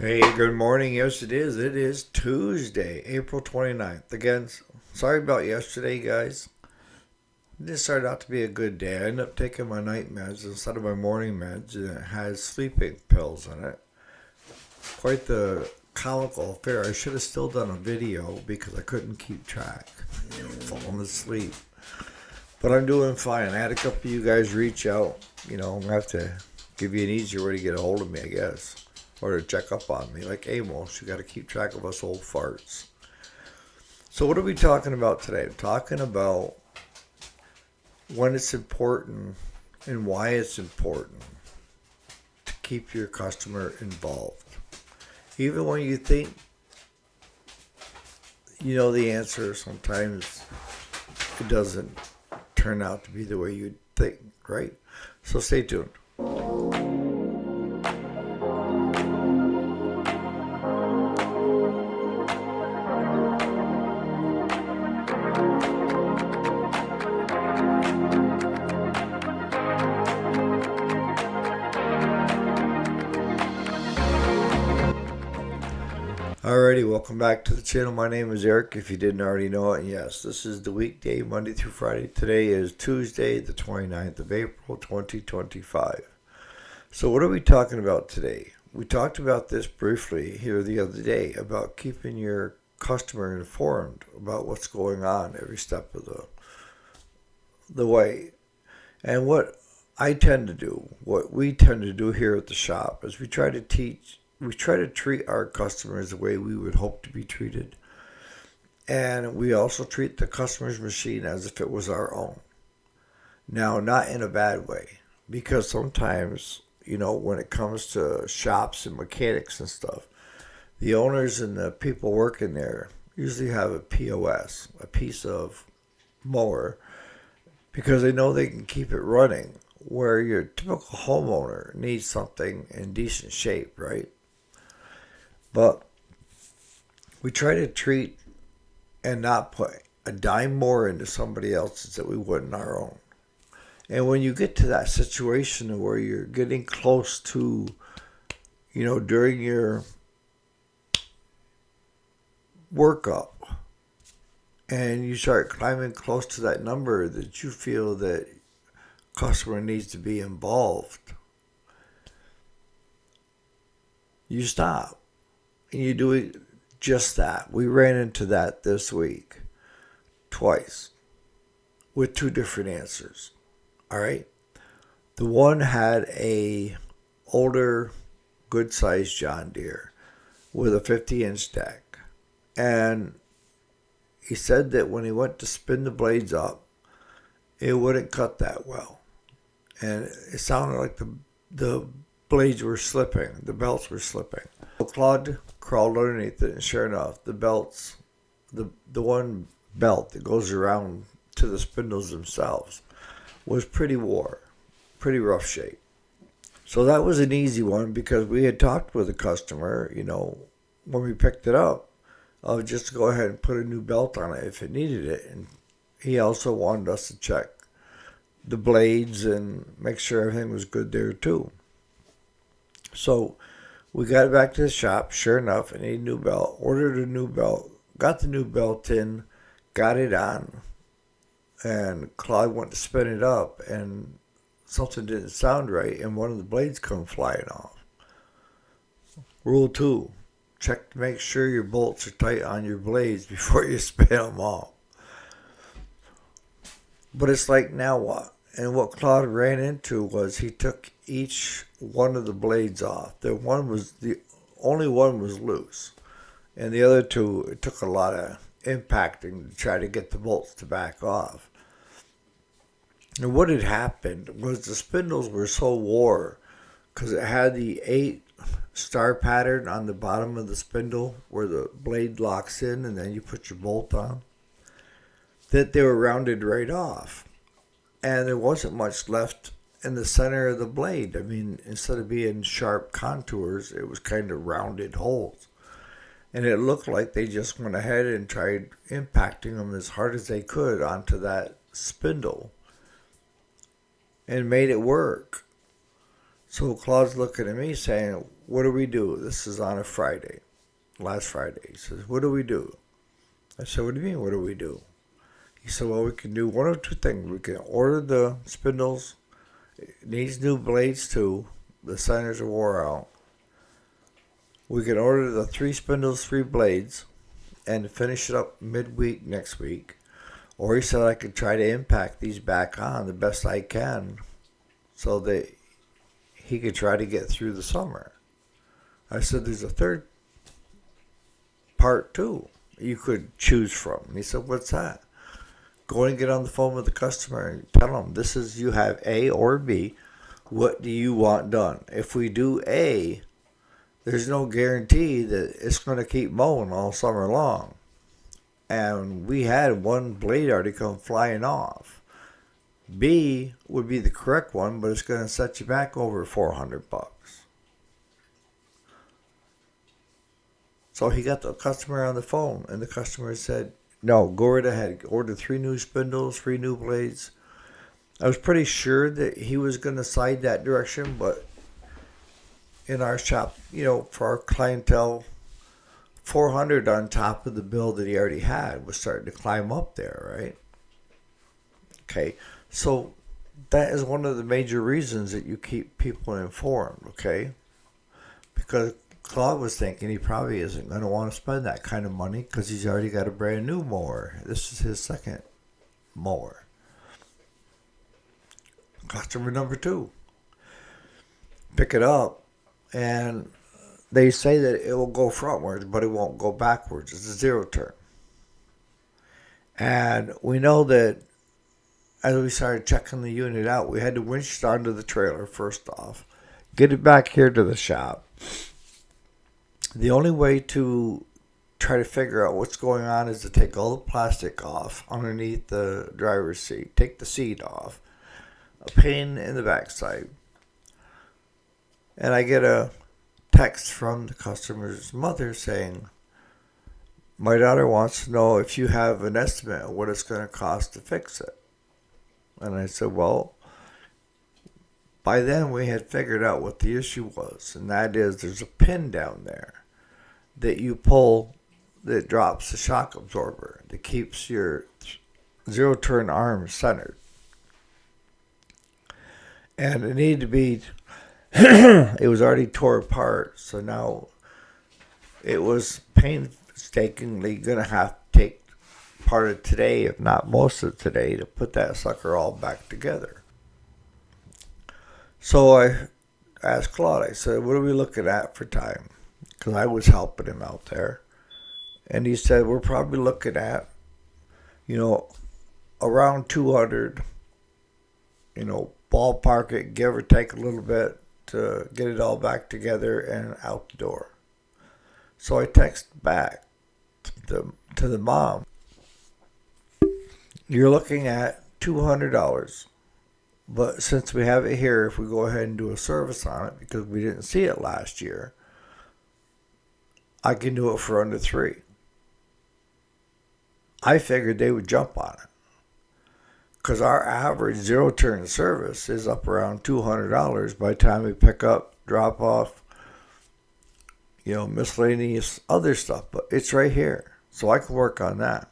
Hey, good morning. Yes, it is. It is Tuesday, April 29th. Again, sorry about yesterday, guys. This started out to be a good day. I ended up taking my night meds instead of my morning meds, and it has sleeping pills in it. Quite the comical affair. I should have still done a video because I couldn't keep track. Falling asleep. But I'm doing fine. I had a couple of you guys reach out. I'm going to have to give you an easier way to get a hold of me, I guess. Or to check up on me. Like Amos, you got to keep track of us old farts. So what are we talking about today? We're talking about when it's important and why it's important to keep your customer involved. Even when you think you know the answer, sometimes it doesn't turn out to be the way you think, right? So stay tuned. Alrighty, welcome back to the channel. My name is Eric, if you didn't already know it. And yes, this is the weekday, Monday through Friday. Today is Tuesday, the 29th of April, 2025. So what are we talking about today? We talked about this briefly here the other day about keeping your customer informed about what's going on every step of the way. And what I tend to do, what we tend to do here at the shop is we try to treat our customers the way we would hope to be treated. And we also treat the customer's machine as if it was our own. Now, not in a bad way, because sometimes, when it comes to shops and mechanics and stuff, the owners and the people working there usually have a POS, a piece of mower, because they know they can keep it running, where your typical homeowner needs something in decent shape, right? But we try to treat and not put a dime more into somebody else's that we would in our own. And when you get to that situation where you're getting close to, during your workup, and you start climbing close to that number that you feel that customer needs to be involved, you stop. And you do just that. We ran into that this week twice with two different answers. All right. The one had a older, good-sized John Deere with a 50-inch deck. And he said that when he went to spin the blades up, it wouldn't cut that well. And it sounded like the blades were slipping, the belts were slipping. So Claude crawled underneath it, and sure enough, the belts, the one belt that goes around to the spindles themselves, was pretty wore, pretty rough shape. So that was an easy one because we had talked with the customer, when we picked it up, of just to go ahead and put a new belt on it if it needed it. And he also wanted us to check the blades and make sure everything was good there too. So we got it back to the shop. Sure enough, I need a new belt. Ordered a new belt. Got the new belt in. Got it on. And Claude went to spin it up, and something didn't sound right, and one of the blades come flying off. Rule 2. Check to make sure your bolts are tight on your blades before you spin them off. But it's like, now what? And what Claude ran into was he took each one of the blades off. The only one was loose, and the other two, it took a lot of impacting to try to get the bolts to back off. And what had happened was the spindles were so wore because it had the 8-star pattern on the bottom of the spindle where the blade locks in and then you put your bolt on, that they were rounded right off. And there wasn't much left in the center of the blade. I mean, instead of being sharp contours, it was kind of rounded holes. And it looked like they just went ahead and tried impacting them as hard as they could onto that spindle and made it work. So Claude's looking at me saying, what do we do? This is on a Friday, last Friday. He says, what do we do? I said, what do you mean, what do we do? He said, well, we can do one of two things. We can order the spindles. It needs new blades too. The centers are wore out. We can order the 3 spindles, 3 blades, and finish it up midweek next week. Or he said I could try to impact these back on the best I can so that he could try to get through the summer. I said, there's a third part too you could choose from. And he said, what's that? Go and get on the phone with the customer and tell them this is, you have A or B. What do you want done? If we do A, there's no guarantee that it's going to keep mowing all summer long. And we had one blade already come flying off. B would be the correct one, but it's going to set you back over $400. So he got the customer on the phone, and the customer said, no, go right ahead. Order 3 new spindles, 3 new blades. I was pretty sure that he was going to side that direction, but in our shop, for our clientele, $400 on top of the bill that he already had was starting to climb up there, right? Okay, so that is one of the major reasons that you keep people informed, okay? Because Claude was thinking he probably isn't going to want to spend that kind of money because he's already got a brand new mower. This is his second mower. Customer number 2. Pick it up, and they say that it will go frontwards, but it won't go backwards. It's a 0 turn. And we know that as we started checking the unit out, we had to winch it onto the trailer first off, get it back here to the shop. The only way to try to figure out what's going on is to take all the plastic off underneath the driver's seat, take the seat off, a pain in the backside. And I get a text from the customer's mother saying, my daughter wants to know if you have an estimate of what it's going to cost to fix it. And I said, well, by then we had figured out what the issue was, and that is there's a pin down there that you pull that drops the shock absorber that keeps your 0 turn arm centered. And it needed to be, it was already tore apart, so now it was painstakingly going to have to take part of today, if not most of today, to put that sucker all back together. So I asked Claude, I said, what are we looking at for time? Because I was helping him out there. And he said, we're probably looking at, around 200, ballpark it, give or take a little bit to get it all back together and out the door. So I text back to the mom, you're looking at $200. But since we have it here, if we go ahead and do a service on it, because we didn't see it last year, I can do it for under $3. I figured they would jump on it. Because our average 0 turn service is up around $200 by the time we pick up, drop off, miscellaneous other stuff. But it's right here. So I can work on that.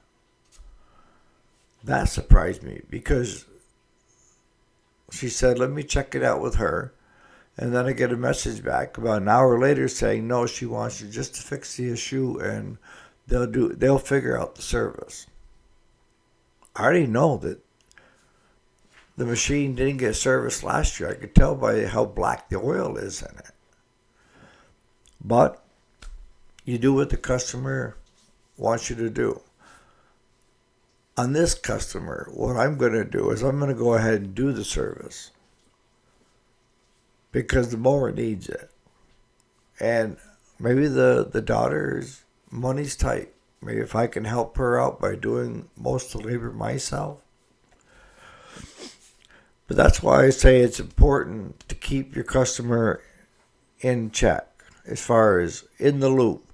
That surprised me because she said, let me check it out with her. And then I get a message back about an hour later saying, no, she wants you just to fix the issue and they'll figure out the service. I already know that the machine didn't get serviced last year. I could tell by how black the oil is in it. But you do what the customer wants you to do. On this customer, what I'm going to do is I'm going to go ahead and do the service because the mower needs it. And maybe the daughter's money's tight. Maybe if I can help her out by doing most of the labor myself. But that's why I say it's important to keep your customer in check as far as in the loop,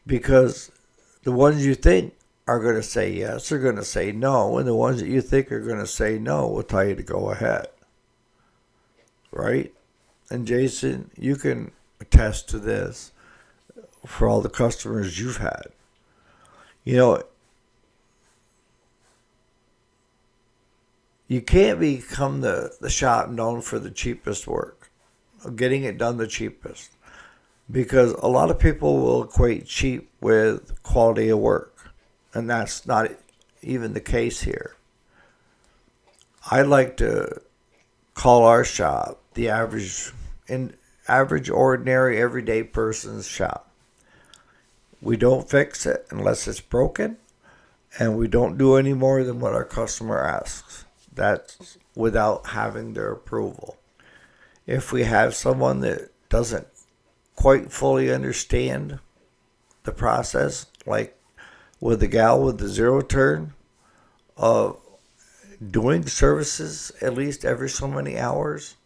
because the ones you think are going to say yes are going to say no, and the ones that you think are going to say no will tell you to go ahead. Right? And Jason, you can attest to this for all the customers you've had. You know, you can't become the shop known for the cheapest work, getting it done the cheapest. Because a lot of people will equate cheap with quality of work. And that's not even the case here. I like to call our shop the average ordinary everyday person's shop. We don't fix it unless it's broken, and we don't do any more than what our customer asks. That's without having their approval. If we have someone that doesn't quite fully understand the process, like with the gal with the zero turn of doing services at least every so many hours,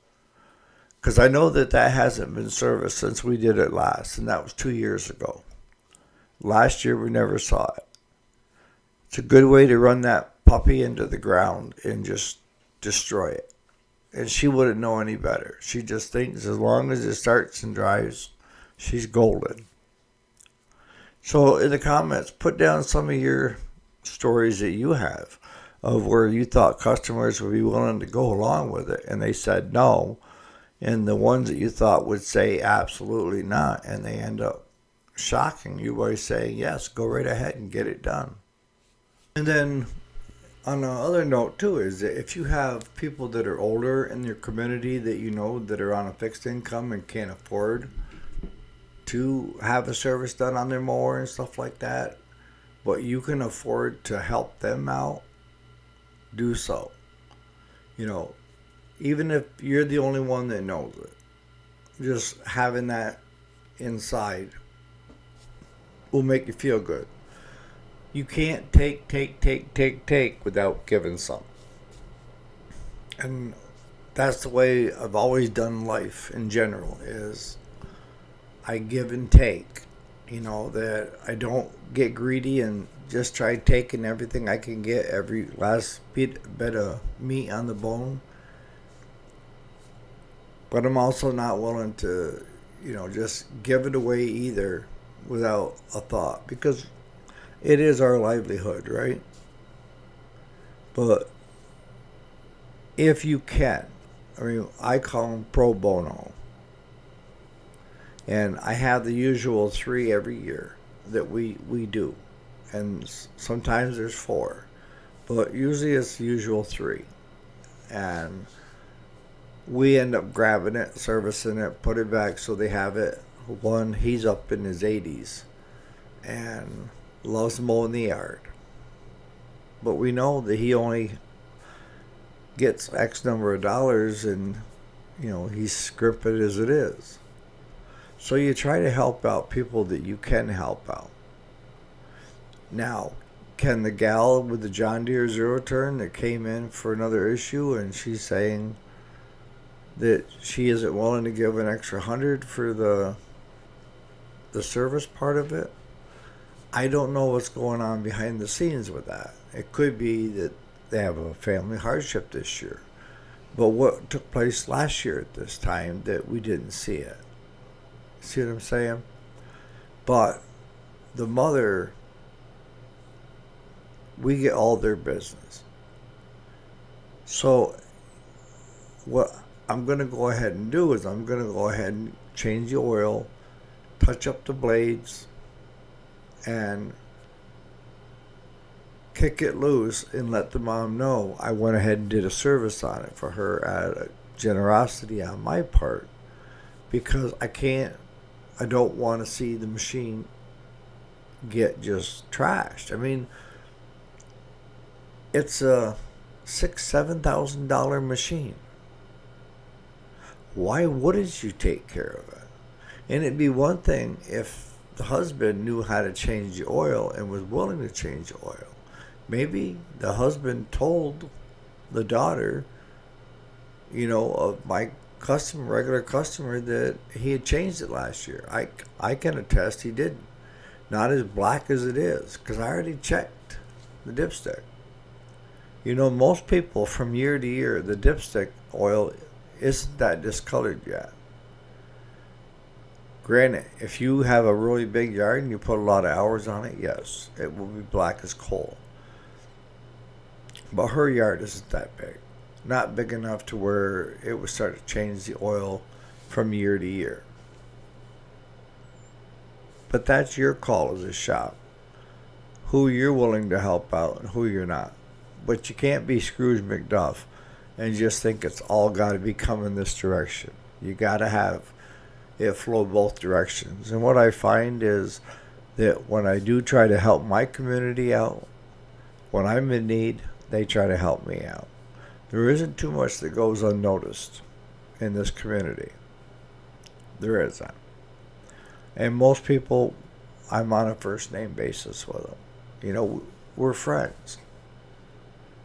because I know that hasn't been serviced since we did it last, and that was 2 years ago. Last year we never saw it. It's a good way to run that puppy into the ground and just destroy it. And she wouldn't know any better. She just thinks as long as it starts and drives, she's golden. So in the comments, put down some of your stories that you have of where you thought customers would be willing to go along with it and they said no, and the ones that you thought would say absolutely not, and they end up shocking you by saying yes, go right ahead and get it done. And then on the other note too is that if you have people that are older in your community that you know that are on a fixed income and can't afford to have a service done on their mower and stuff like that, but you can afford to help them out, do so. You know, even if you're the only one that knows it, just having that inside will make you feel good. You can't take without giving some. And that's the way I've always done life in general is I give and take. You know, that I don't get greedy and just try taking everything I can get, every last bit of meat on the bone. But I'm also not willing to, just give it away either without a thought. Because it is our livelihood, right? But if you can, I call them pro bono. And I have the usual 3 every year that we do. And sometimes there's 4. But usually it's the usual 3. And we end up grabbing it, servicing it, put it back so they have it. One, he's up in his 80s and loves mowing the yard. But we know that he only gets X number of dollars and, he's scrimping as it is. So you try to help out people that you can help out. Now, can the gal with the John Deere zero turn that came in for another issue and she's saying that she isn't willing to give an extra 100 for the service part of it? I don't know what's going on behind the scenes with that. It could be that they have a family hardship this year. But what took place last year at this time that we didn't see it? See what I'm saying? But the mother, we get all their business. So what I'm going to go ahead and do is I'm going to go ahead and change the oil, touch up the blades, and kick it loose and let the mom know I went ahead and did a service on it for her out of generosity on my part, because I don't want to see the machine get just trashed. It's a $7,000 machine. Why wouldn't you take care of it? And it'd be one thing if the husband knew how to change the oil and was willing to change the oil. Maybe the husband told the daughter, of my regular customer, that he had changed it last year. I can attest he didn't. Not as black as it is, because I already checked the dipstick. Most people from year to year, the dipstick oil isn't that discolored yet. Granted, if you have a really big yard and you put a lot of hours on it, yes, it will be black as coal. But her yard isn't that big. Not big enough to where it would start to change the oil from year to year. But that's your call as a shop. Who you're willing to help out and who you're not. But you can't be Scrooge McDuck and just think it's all got to be coming this direction. You got to have it flow both directions. And what I find is that when I do try to help my community out, when I'm in need, they try to help me out. There isn't too much that goes unnoticed in this community. There isn't. And most people, I'm on a first name basis with them. You know, we're friends.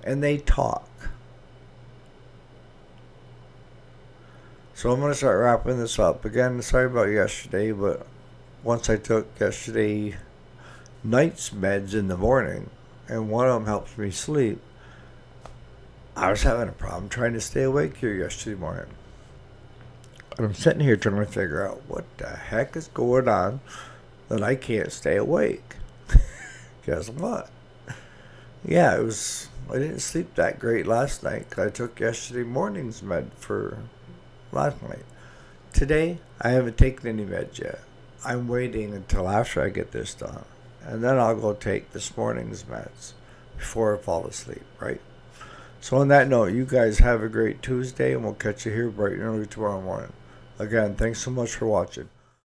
And they talk. So I'm going to start wrapping this up. Again, sorry about yesterday, but once I took yesterday night's meds in the morning, and one of them helps me sleep, I was having a problem trying to stay awake here yesterday morning. And I'm sitting here trying to figure out what the heck is going on that I can't stay awake. Guess what? Yeah, I didn't sleep that great last night because I took yesterday morning's med for last night. Today, I haven't taken any meds yet. I'm waiting until after I get this done. And then I'll go take this morning's meds before I fall asleep, right? So on that note, you guys have a great Tuesday, and we'll catch you here bright and early tomorrow morning. Again, thanks so much for watching.